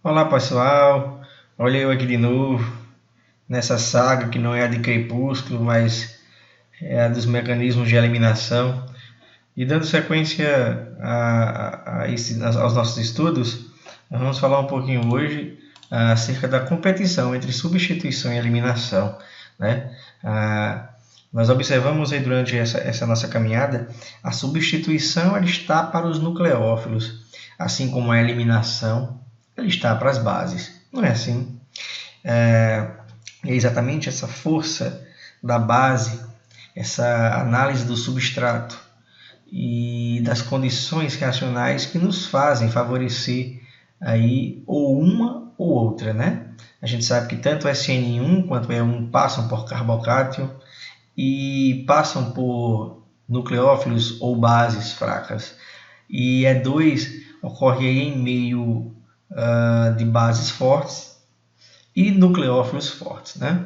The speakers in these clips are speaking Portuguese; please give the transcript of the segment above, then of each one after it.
Olá pessoal, olha eu aqui de novo nessa saga que não é a de Crepúsculo, mas é a dos mecanismos de eliminação. E dando sequência aos nossos estudos, nós vamos falar um pouquinho hoje acerca da competição entre substituição e eliminação, né? Nós observamos aí durante essa nossa caminhada, a substituição ela está para os nucleófilos, assim como a eliminação ela está para as bases. Não é assim? É exatamente essa força da base, essa análise do substrato e das condições reacionais que nos fazem favorecer aí ou uma ou outra, né? A gente sabe que tanto SN1 quanto E1 passam por carbocátion e passam por nucleófilos ou bases fracas. E E2 ocorre aí em meio de bases fortes e nucleófilos fortes, né?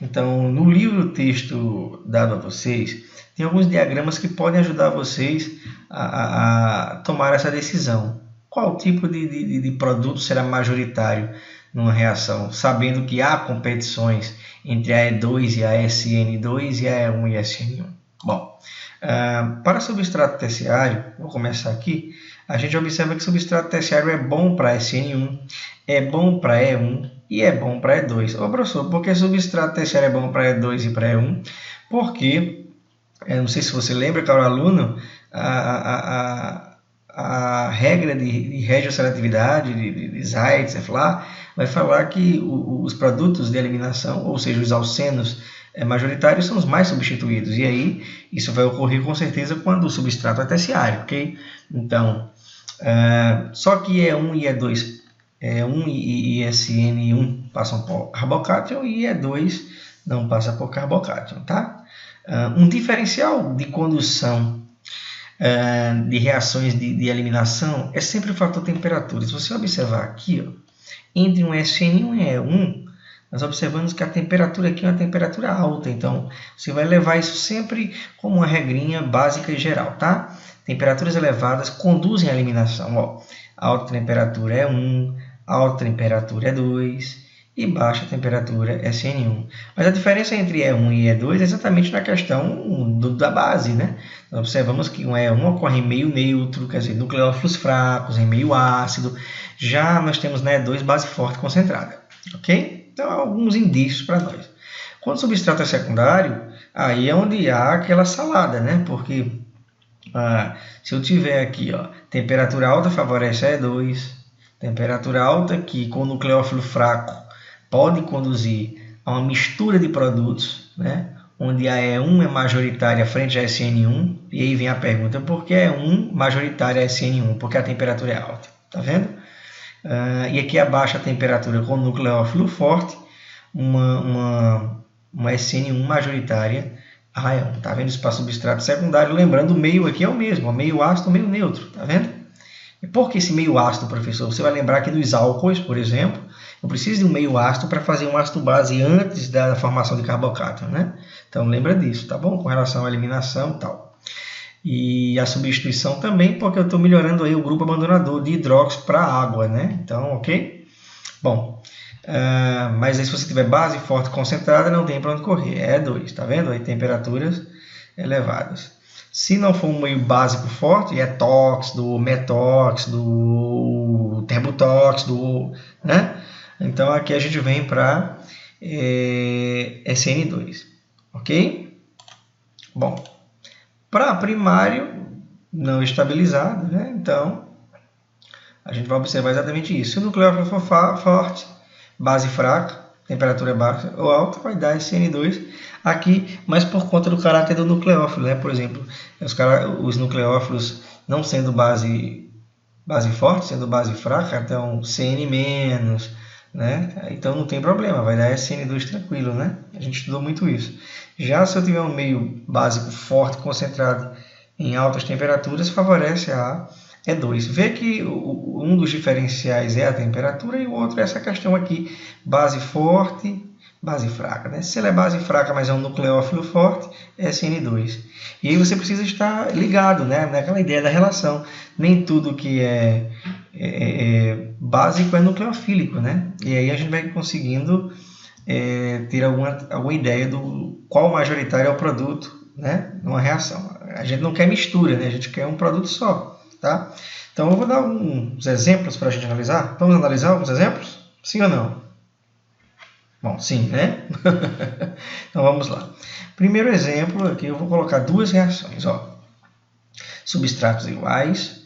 Então, no livro texto dado a vocês, tem alguns diagramas que podem ajudar vocês a tomar essa decisão. Qual tipo de produto será majoritário numa reação, sabendo que há competições entre a E2 e a SN2 e a E1 e a SN1. Bom, para substrato terciário, vou começar aqui, a gente observa que substrato terciário é bom para SN1, é bom para E1 e é bom para E2. Ô, professor, por que substrato terciário é bom para E2 e para E1? Porque, não sei se você lembra, caro aluno, a regra de regioseletividade de Zaitsev lá vai falar que os produtos de eliminação, ou seja, os alcenos majoritários, são os mais substituídos. E aí, isso vai ocorrer com certeza quando o substrato é terciário, ok? Então, só que E1 e E2, E1 e SN1 passam por carbocátion e E2 não passa por carbocátion, tá? Um diferencial de condução de reações de eliminação é sempre o fator temperatura. Se você observar aqui, ó, entre um SN1 e E1, nós observamos que a temperatura aqui é uma temperatura alta, então você vai levar isso sempre como uma regrinha básica e geral, tá? Temperaturas elevadas conduzem à eliminação. Ó, alta temperatura é 1, alta temperatura é 2 e baixa temperatura é SN1. Mas a diferença entre E1 e E2 é exatamente na questão da base, né? Nós observamos que um E1 ocorre em meio neutro, quer dizer, nucleófilos fracos, em meio ácido. Já nós temos na E2 base forte concentrada, ok? Então, alguns indícios para nós. Quando o substrato é secundário, aí é onde há aquela salada, né? Porque se eu tiver aqui, ó, temperatura alta favorece a E2, temperatura alta que com nucleófilo fraco pode conduzir a uma mistura de produtos, né? Onde a E1 é majoritária frente a SN1, e aí vem a pergunta, por que a E1 majoritária a SN1? Porque a temperatura é alta, tá vendo? E aqui a baixa temperatura com nucleófilo forte, uma SN1 majoritária a E1, tá vendo? Isso para substrato secundário, lembrando o meio aqui é o mesmo, meio ácido, meio neutro, tá vendo? E por que esse meio ácido, professor? Você vai lembrar que nos álcoois, por exemplo, eu preciso de um meio ácido para fazer um ácido base antes da formação de carbocátion, né? Então lembra disso, tá bom? Com relação à eliminação e tal. E a substituição também, porque eu estou melhorando aí o grupo abandonador de hidróxido para água, né? Então, ok? Bom, mas aí se você tiver base forte concentrada, não tem para onde correr. É 2, tá vendo? Aí temperaturas elevadas. Se não for um meio básico forte, é tóxido, metóxido, terbotóxido, né? Então aqui a gente vem para SN2, ok? Bom, para primário não estabilizado, né? Então a gente vai observar exatamente isso. Se o nucleófilo for forte, base fraca, temperatura baixa ou alta, vai dar SN2 aqui, mas por conta do caráter do nucleófilo, né? Por exemplo, os nucleófilos não sendo base forte, sendo base fraca, então CN-, né? Então não tem problema, vai dar SN2 tranquilo, né? A gente estudou muito isso. Já se eu tiver um meio básico forte, concentrado em altas temperaturas, favorece a E2. Vê que um dos diferenciais é a temperatura e o outro é essa questão aqui, base forte, base fraca, né? Se ela é base fraca, mas é um nucleófilo forte, é SN2. E aí você precisa estar ligado, né? Naquela ideia da relação. Nem tudo que é básico é nucleofílico, né? E aí a gente vai conseguindo ter alguma ideia do qual majoritário é o produto, né? Numa reação. A gente não quer mistura, né? A gente quer um produto só, tá? Então eu vou dar uns exemplos para a gente analisar. Vamos analisar alguns exemplos? Sim ou não? Bom, sim, né? Então vamos lá. Primeiro exemplo aqui eu vou colocar duas reações, ó. Substratos iguais,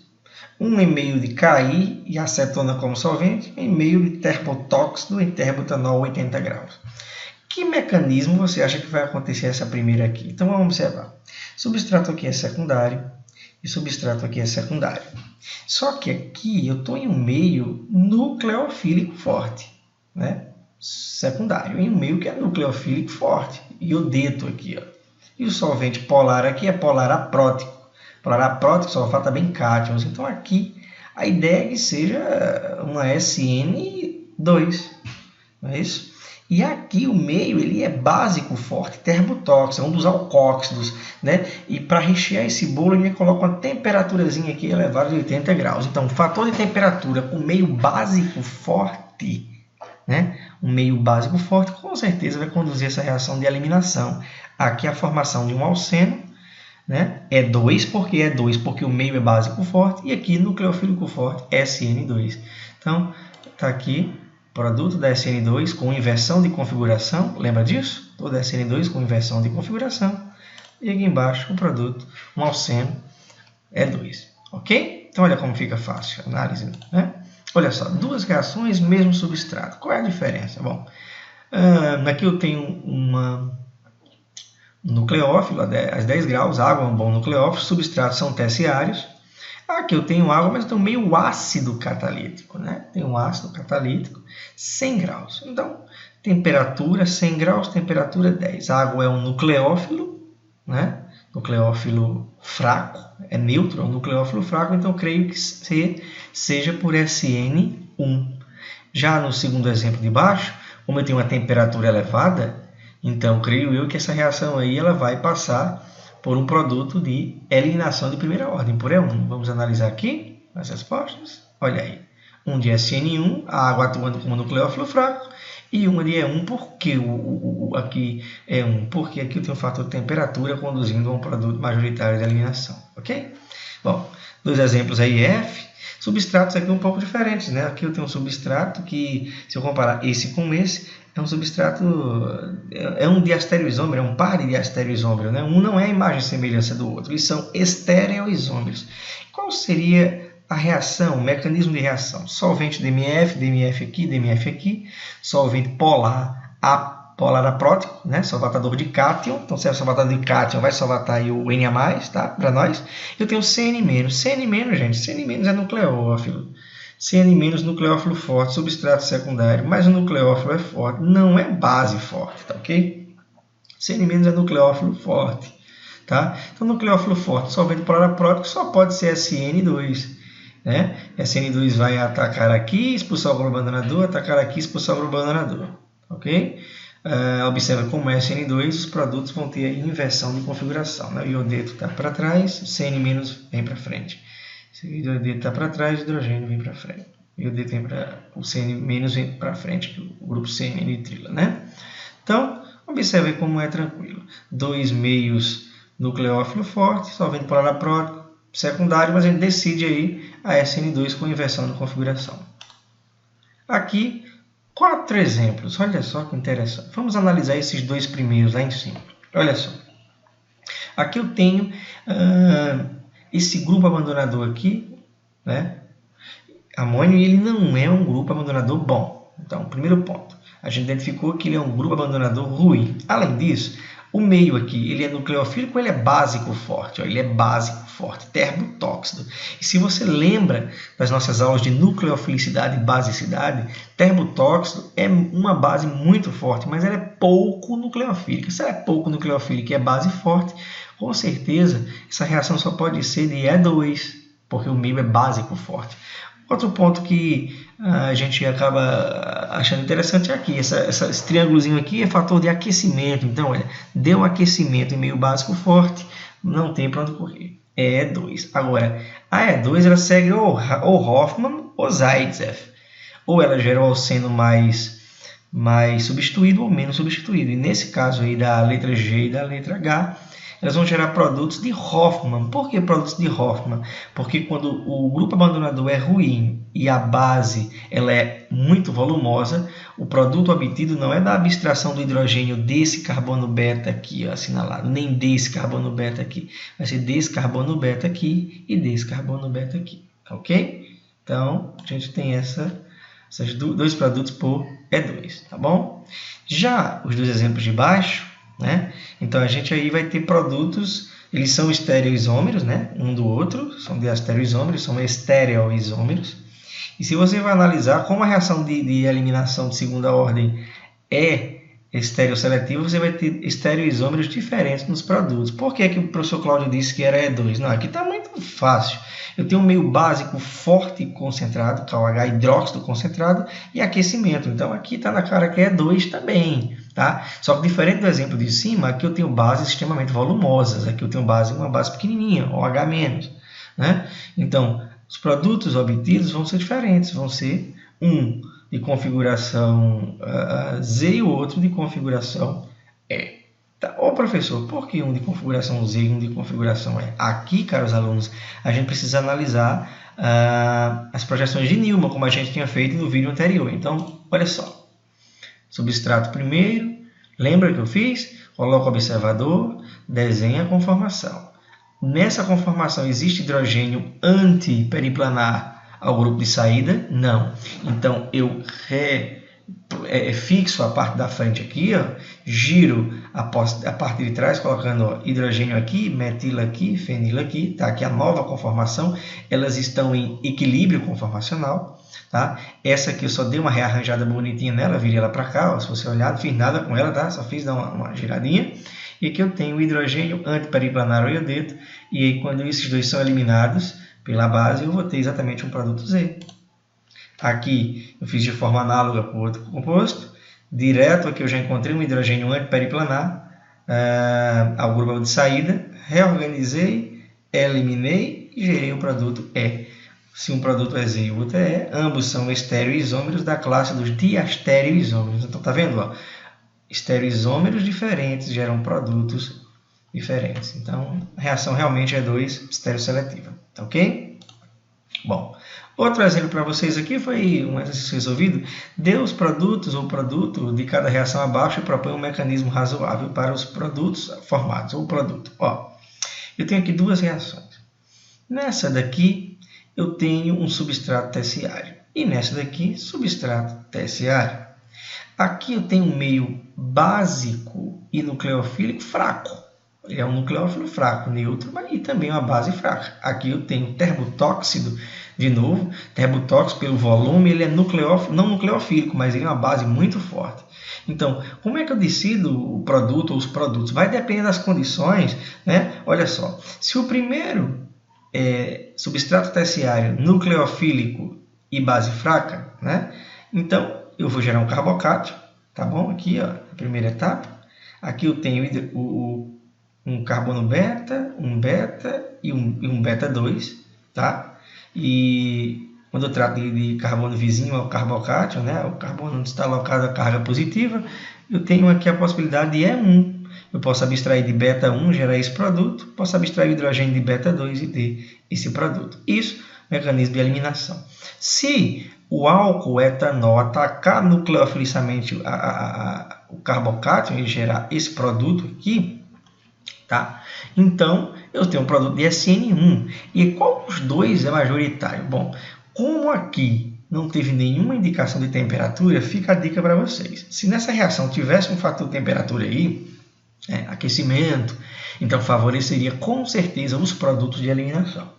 1,5 de Ki e acetona como solvente, 1,5 de termotóxido em terbutanol 80 graus. Que mecanismo você acha que vai acontecer essa primeira aqui? Então vamos observar. Substrato aqui é secundário e substrato aqui é secundário. Só que aqui eu estou em um meio nucleofílico forte, né? Secundário, em um meio que é nucleofílico forte, iodeto aqui, ó. E o solvente polar aqui é polar aprótico. Polar aprótico só falta bem cátions. Então aqui a ideia é que seja uma SN2, não é isso? E aqui o meio ele é básico forte, termotóxico, é um dos alcóxidos, né? E para rechear esse bolo ele coloca uma temperaturazinha aqui elevada de 80 graus. Então o fator de temperatura com meio básico forte, né? Um meio básico forte com certeza vai conduzir essa reação de eliminação. Aqui a formação de um alceno, né? É 2 porque o meio é básico forte, e aqui nucleofílico forte SN2. Então está aqui produto da SN2 com inversão de configuração, lembra disso? Toda SN2 com inversão de configuração, e aqui embaixo o produto, um alceno, E2, ok? Então olha como fica fácil a análise, né? Olha só, duas reações, mesmo substrato. Qual é a diferença? Bom, aqui eu tenho um nucleófilo a 10 graus, água é um bom nucleófilo, substratos são terciários. Aqui eu tenho água, mas eu tenho meio ácido catalítico, né? Tem um ácido catalítico, 100 graus. Então, temperatura 100 graus, temperatura 10. A água é um nucleófilo, né? Nucleófilo fraco, é neutro, é um nucleófilo fraco, então eu creio que seja por SN1. Já no segundo exemplo de baixo, como eu tenho uma temperatura elevada, então creio eu que essa reação aí ela vai passar por um produto de eliminação de primeira ordem, por E1. Vamos analisar aqui as respostas. Olha aí, um de SN1, a água atuando como nucleófilo fraco, e uma de E1, porque aqui é 1, porque aqui eu tenho um fator de temperatura conduzindo a um produto majoritário de eliminação, ok? Bom, dois exemplos aí, F. Substratos aqui um pouco diferentes, né? Aqui eu tenho um substrato que, se eu comparar esse com esse, é um substrato, é um diastereoisômero, é um par de diastereoisômero, né? Um não é a imagem e semelhança do outro, eles são estereoisômeros. Qual seria a reação, o mecanismo de reação? Solvente DMF, DMF aqui, solvente polar, polar aprótico, né? Solvatador de cátion, então se é solvatador de cátion, vai solvatar aí o Na+, tá? Para nós. Eu tenho CN-, gente, CN- é nucleófilo. CN- nucleófilo forte, substrato secundário, mas o nucleófilo é forte, não é base forte, tá ok? CN- é nucleófilo forte, tá? Então, nucleófilo forte, solvente polar aprótico, só pode ser SN2, né? SN2 vai atacar aqui, expulsar o grupo abandonador, atacar aqui, expulsar o grupo abandonador, ok? Observa como é SN2, os produtos vão ter a inversão de configuração, né? O iodeto está para trás, o CN- vem para frente. O iodeto está para trás, o hidrogênio vem para frente. O CN- vem para frente, o grupo CN nitrila, né? Então, observe como é tranquilo. Dois meios nucleófilo forte, solvente polar aprótico, secundário, mas a gente decide aí a SN2 com inversão de configuração. Aqui, 4 exemplos. Olha só que interessante. Vamos analisar esses dois primeiros lá em cima. Olha só. Aqui eu tenho esse grupo abandonador aqui, né? Amônio, ele não é um grupo abandonador bom. Então, primeiro ponto. A gente identificou que ele é um grupo abandonador ruim. Além disso, o meio aqui, ele é nucleofílico ou ele é básico forte? Ele é básico forte, termotóxido. E se você lembra das nossas aulas de nucleofilicidade e basicidade, termotóxido é uma base muito forte, mas ela é pouco nucleofílica. Se ela é pouco nucleofílica e é base forte, com certeza essa reação só pode ser de E2, porque o meio é básico forte. Outro ponto que a gente acaba achando interessante é aqui. Esse triângulozinho aqui é fator de aquecimento. Então, olha, deu aquecimento em meio básico forte, não tem para onde correr. É E2. Agora, a E2 ela segue ou Hoffmann ou Zaitsev. ou ela gera o alceno mais substituído ou menos substituído. E nesse caso aí da letra G e da letra H, elas vão gerar produtos de Hofmann. Por que produtos de Hofmann? Porque quando o grupo abandonador é ruim e a base ela é muito volumosa, o produto obtido não é da abstração do hidrogênio desse carbono beta aqui, ó, assinalado, nem desse carbono beta aqui. Vai ser desse carbono beta aqui e desse carbono beta aqui. Ok? Então, a gente tem esses dois produtos por E2, tá bom? Já os dois exemplos de baixo, né? Então, a gente aí vai ter produtos, eles são estereoisômeros, né? Um do outro, são diastereoisômeros, são estereoisômeros. E se você vai analisar como a reação de eliminação de segunda ordem é estereosseletiva, você vai ter estereoisômeros diferentes nos produtos. Por que o professor Cláudio disse que era E2? Não, aqui está muito fácil. Eu tenho um meio básico forte concentrado, KOH hidróxido concentrado, e aquecimento. Então, aqui está na cara que é E2 também. Tá? Só que diferente do exemplo de cima, aqui eu tenho bases extremamente volumosas. Aqui eu tenho uma base pequenininha, OH-. Né? Então, os produtos obtidos vão ser diferentes. Vão ser um de configuração Z e o outro de configuração E. Tá. Ô professor, por que um de configuração Z e um de configuração E? Aqui, caros alunos, a gente precisa analisar as projeções de Newman, como a gente tinha feito no vídeo anterior. Então, olha só. Substrato primeiro, lembra que eu fiz? Coloca o observador, desenha a conformação. Nessa conformação existe hidrogênio antiperiplanar ao grupo de saída? Não. Então, eu fixo a parte da frente aqui, ó, giro a parte de trás, colocando ó, hidrogênio aqui, metila aqui, fenila aqui, tá? Aqui a nova conformação, elas estão em equilíbrio conformacional, tá? Essa aqui eu só dei uma rearranjada bonitinha nela, virei ela para cá, ó, se você olhar, não fiz nada com ela, tá? Só fiz dar uma giradinha. E aqui eu tenho o hidrogênio antiperiplanar ao iodeto, e aí quando esses dois são eliminados pela base, eu vou ter exatamente um produto Z. Aqui eu fiz de forma análoga para o outro composto. Direto aqui eu já encontrei um hidrogênio antiperiplanar ao grupo de saída. Reorganizei, eliminei e gerei um produto E. Se um produto é Z e o outro é E, ambos são estereoisômeros da classe dos diastereoisômeros. Então, tá vendo? Ó? Estereoisômeros diferentes geram produtos diferentes. Então, a reação realmente é E2 estereosseletiva. Tá ok? Bom, outro exemplo para vocês aqui foi um exercício resolvido. Dê os produtos ou produto de cada reação abaixo e propõe um mecanismo razoável para os produtos formados, ou produto. Ó, eu tenho aqui duas reações. Nessa daqui, eu tenho um substrato terciário. E nessa daqui, substrato terciário. Aqui eu tenho um meio básico e nucleofílico fraco. É um nucleófilo fraco, neutro, e também uma base fraca. Aqui eu tenho terbotóxido, de novo. Terbotóxido, pelo volume, ele é nucleófilo, não nucleofílico, mas ele é uma base muito forte. Então, como é que eu decido o produto ou os produtos? Vai depender das condições, né? Olha só, se o primeiro é substrato terciário, nucleofílico e base fraca, né? Então, eu vou gerar um carbocátio, tá bom? Aqui, ó, a primeira etapa. Aqui eu tenho um carbono beta, um beta e um beta 2, tá? E quando eu trato de carbono vizinho ao carbocátio, né? O carbono onde está alocada a carga positiva, eu tenho aqui a possibilidade de E1. Eu posso abstrair de beta 1, gerar esse produto, posso abstrair o hidrogênio de beta 2 e ter esse produto. Isso, mecanismo de eliminação. Se o álcool etanol atacar nucleofilicamente o carbocátio e gerar esse produto aqui, tá? Então, eu tenho um produto de SN1. E qual dos dois é majoritário? Bom, como aqui não teve nenhuma indicação de temperatura, fica a dica para vocês. Se nessa reação tivesse um fator de temperatura aí, aquecimento, então favoreceria com certeza os produtos de eliminação.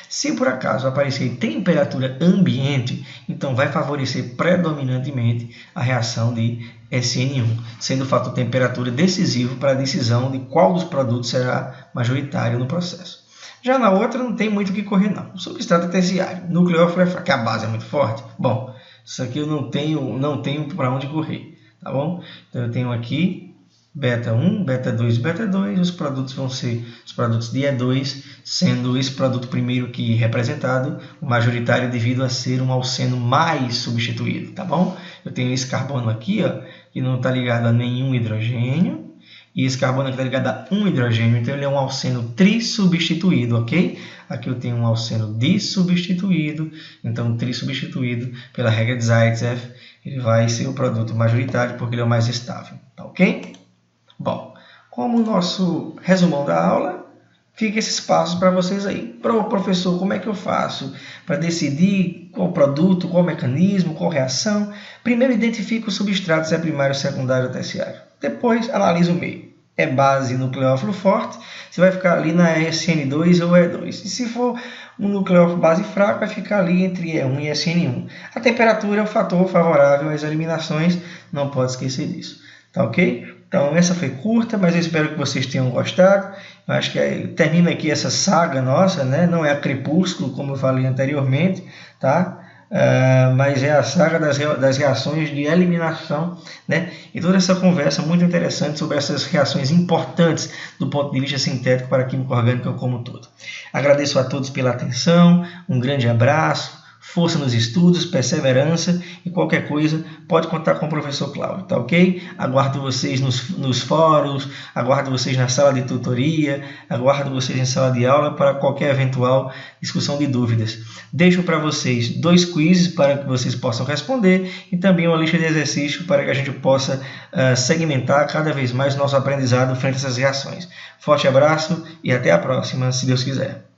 Se por acaso aparecer temperatura ambiente, então vai favorecer predominantemente a reação de SN1, sendo o fator temperatura decisivo para a decisão de qual dos produtos será majoritário no processo. Já na outra não tem muito o que correr não. O substrato terciário, nucleófilo é fraco, que a base é muito forte. Bom, isso aqui eu não tenho para onde correr, tá bom? Então eu tenho aqui beta 1, beta 2 e beta 2, os produtos vão ser os produtos de E2, sendo esse produto primeiro aqui representado, o majoritário devido a ser um alceno mais substituído, tá bom? Eu tenho esse carbono aqui, ó, que não está ligado a nenhum hidrogênio, e esse carbono aqui está ligado a um hidrogênio, então ele é um alceno trissubstituído, ok? Aqui eu tenho um alceno dissubstituído, então trissubstituído pela regra de Zaitsev, ele vai ser o produto majoritário porque ele é o mais estável, tá ok? Bom, como o nosso resumão da aula, fica esses passos para vocês aí. Professor, como é que eu faço para decidir qual produto, qual mecanismo, qual reação? Primeiro identifica o substrato, se é primário, secundário ou terciário. Depois analisa o meio. É base nucleófilo forte, você vai ficar ali na SN2 ou E2. E se for um nucleófilo base fraco, vai ficar ali entre E1 e SN1. A temperatura é um fator favorável às eliminações, não pode esquecer disso. Tá ok? Então, essa foi curta, mas eu espero que vocês tenham gostado. Eu acho que termina aqui essa saga nossa, né? Não é a Crepúsculo, como eu falei anteriormente, tá? Mas é a saga das reações de eliminação, né? E toda essa conversa muito interessante sobre essas reações importantes do ponto de vista sintético para a química orgânica como um todo. Agradeço a todos pela atenção, um grande abraço. Força nos estudos, perseverança e qualquer coisa pode contar com o professor Cláudio, tá ok? Aguardo vocês nos fóruns, aguardo vocês na sala de tutoria, aguardo vocês em sala de aula para qualquer eventual discussão de dúvidas. Deixo para vocês 2 quizzes para que vocês possam responder e também uma lista de exercícios para que a gente possa segmentar cada vez mais o nosso aprendizado frente a essas reações. Forte abraço e até a próxima, se Deus quiser.